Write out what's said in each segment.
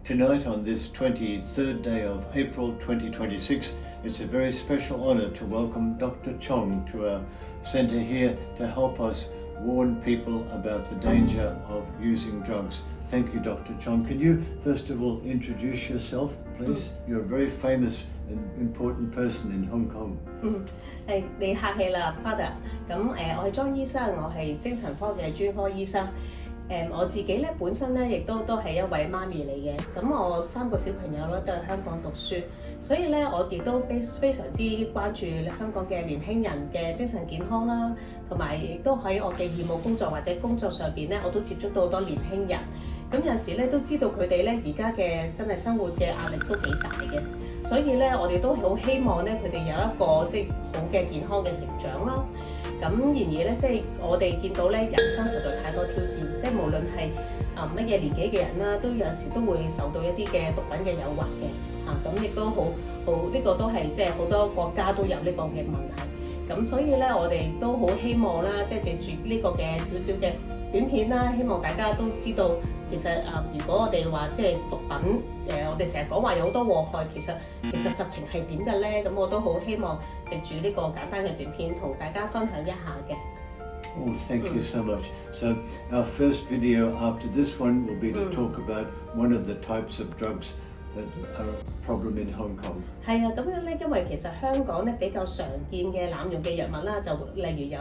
Tonight, on this 23rd day of April 2026, it's a very special honor to welcome Dr. Chong to our center here to help us warn people about the danger of using drugs. Thank you, Dr. Chong. Can you first of all introduce yourself, please? You're a very famous and important person in Hong Kong. 你客氣啦，Father。我係莊醫生，我係精神科嘅專科醫生。我自己咧本身咧亦都係一位媽咪嚟嘅。咁我3個小朋友咧都喺香港讀書，所以咧我亦都非常之關注香港嘅年輕人嘅精神健康啦，同埋亦都喺我嘅義務工作或者工作上邊咧，我都接觸到好多年輕人。咁有時咧都知道佢哋咧而家嘅真係生活嘅壓力都幾大嘅，所以咧我哋都好希望咧佢哋有一個好嘅健康嘅成長啦。咁然而咧我哋見到咧人生實在太多挑戰，無論係乜嘢年紀嘅人啦，都有時都會受到一啲嘅毒品嘅誘惑嘅咁亦都好呢個都係好多國家都有呢個嘅問題。咁所以咧我哋都好希望啦，借住呢個嘅少少嘅短片啦，希望大家都知道其實如果我哋話毒品我哋成日講話有好多禍害，其實實情係點嘅咧？咁我都好希望藉住呢個簡單嘅短片同大家分享一下嘅。Oh, thank you so much. So our first video after this one will be to talk about one of the types of drugs that are a problem in Hong Kong. 係啊，咁樣咧，因為其實香港咧比較常見嘅濫用嘅藥物啦，就例如有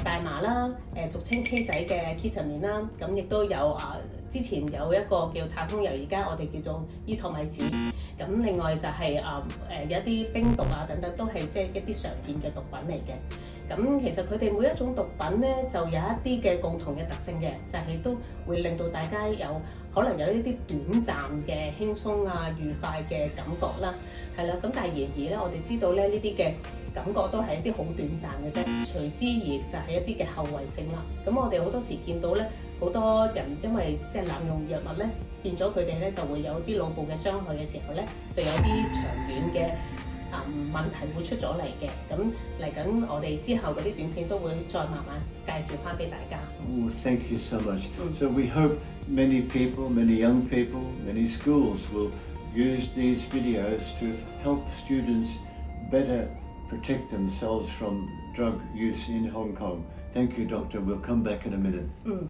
大麻啦，俗稱 K 仔嘅 Ketamine 啦，咁亦都有之前有一個叫太空油，而家我哋叫做依托米子。咁另外就係有一啲冰毒等等，都係一啲常見嘅毒品嚟嘅。咁其實佢哋每一種毒品咧，就有一啲嘅共同嘅特性嘅，就係都會令到大家可能有一啲短暫嘅輕鬆愉快嘅感覺啦，係啦。咁但係然而咧，我哋知道咧呢啲嘅感覺都係一啲好短暫嘅啫，隨之而就係一啲嘅後遺症啦。咁我哋好多時見到咧，好多人因為濫用藥物咧，變咗佢哋咧就會有啲腦部嘅傷害嘅時候咧，就有啲長遠嘅問題會出咗嚟嘅。咁嚟緊我哋之後嗰啲短片都會再慢慢介紹翻俾大家。Oh, thank you so much. So we hope many people, many young people, many schools will use these videos to help students better protect themselves from drug use in Hong Kong. Thank you, Doctor. We'll come back in a minute.